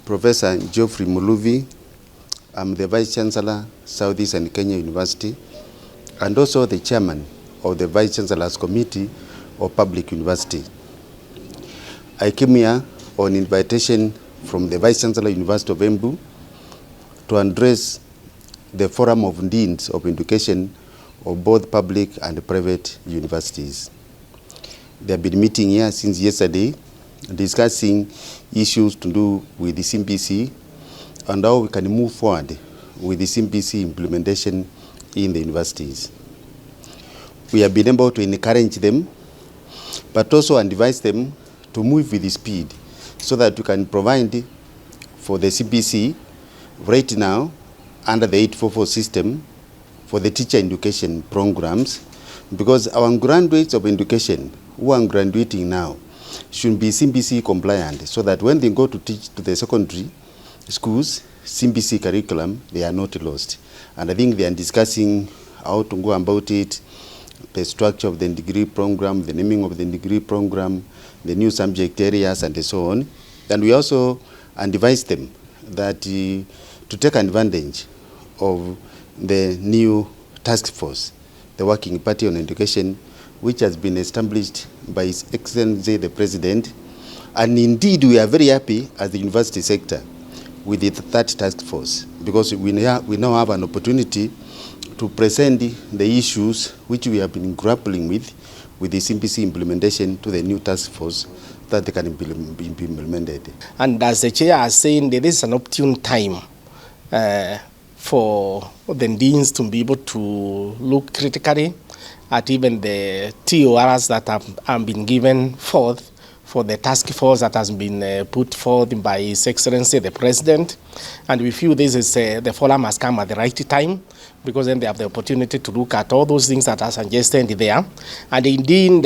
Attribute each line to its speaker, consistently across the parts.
Speaker 1: Professor Geoffrey Muluvi. I'm the Vice Chancellor, Southeastern Kenya University, and also the Chairman of the Vice Chancellor's Committee of Public University. I came here on invitation from the Vice Chancellor University of Embu to address the Forum of Deans of Education of both public and private universities. They have been meeting here since yesterday, discussing issues to do with the CBC and how we can move forward with the CBC implementation in the universities. We have been able to encourage them, but also advise them to move with the speed so that we can provide for the CBC right now under the 844 system for the teacher education programs, because our graduates of education who are graduating now should be CBC compliant so that when they go to teach to the secondary schools, CBC curriculum, they are not lost. And I think they are discussing how to go about it, the structure of the degree program, the naming of the degree program, the new subject areas, and so on. And we also advise them that to take advantage of the new task force, the Working Party on Education, which has been established by His Excellency the President. And indeed, we are very happy as the university sector with the third task force, because we now have an opportunity to present the issues which we have been grappling with the CBC implementation to the new task force that they can be implemented.
Speaker 2: And as the chair has said, there is an opportune time for the deans to be able to look critically at even the TORs that have been given forth for the task force that has been put forth by His Excellency the President. And we feel this is the forum has come at the right time, because then they have the opportunity to look at all those things that are suggested there. And indeed,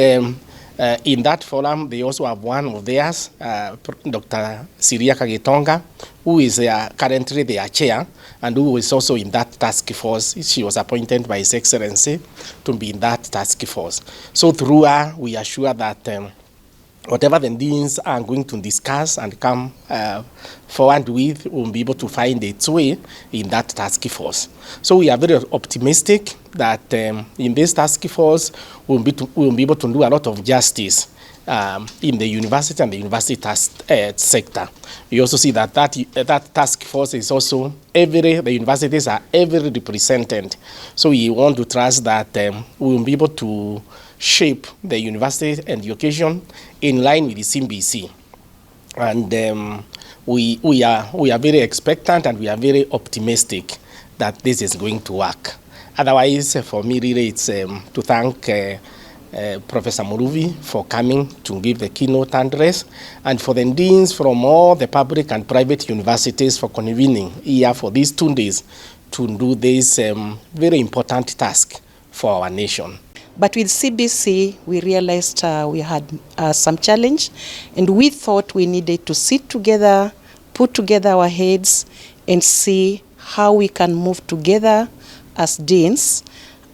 Speaker 2: in that forum, they also have one of theirs, Dr. Siriaka Gitonga, who is currently their chair, and who is also in that task force. She was appointed by His Excellency to be in that task force. So through her, we are sure that whatever the deans are going to discuss and come forward with will be able to find its way in that task force. So we are very optimistic that in this task force we'll be able to do a lot of justice in the university and the university sector. We also see that that task force is also the universities are every represented. So we want to trust that we will be able to shape the university and education in line with the CBC. And we are very expectant and we are very optimistic that this is going to work. Otherwise, for me, really, it's to thank Professor Muluvi for coming to give the keynote address, and for the deans from all the public and private universities for convening here for these 2 days to do this very important task for our nation.
Speaker 3: But with CBC, we realized we had some challenge, and we thought we needed to sit together, put together our heads, and see how we can move together as deans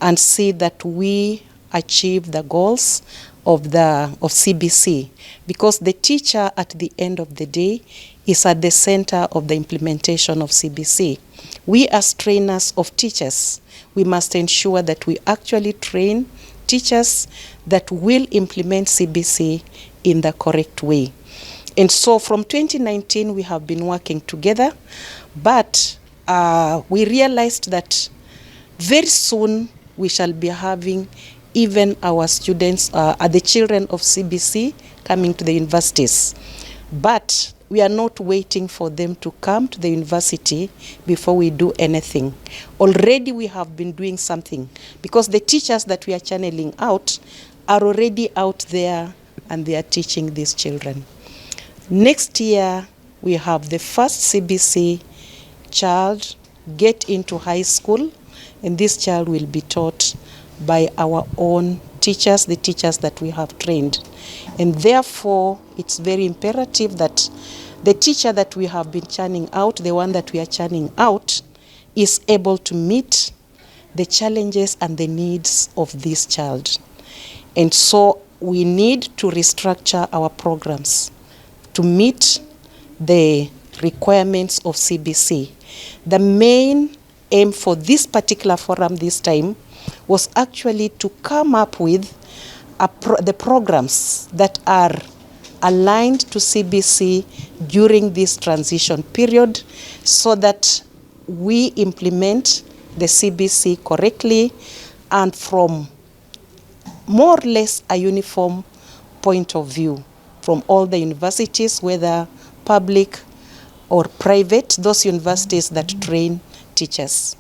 Speaker 3: and see that we achieve the goals of CBC, because the teacher at the end of the day is at the center of the implementation of CBC. We as trainers of teachers, we must ensure that we actually train teachers that will implement CBC in the correct way. And so from 2019 we have been working together, but we realized that very soon we shall be having even our students, the children of CBC coming to the universities. But we are not waiting for them to come to the university before we do anything. Already we have been doing something, because the teachers that we are channeling out are already out there and they are teaching these children. Next year, we have the first CBC child get into high school, and this child will be taught by our own teachers, the teachers that we have trained. And therefore, it's very imperative that the teacher that we have been churning out, the one that we are churning out, is able to meet the challenges and the needs of this child. And so we need to restructure our programs to meet the requirements of CBC. The main aim for this particular forum this time was actually to come up with the programs that are aligned to CBC during this transition period so that we implement the CBC correctly and from more or less a uniform point of view from all the universities, whether public or private, those universities that train teachers.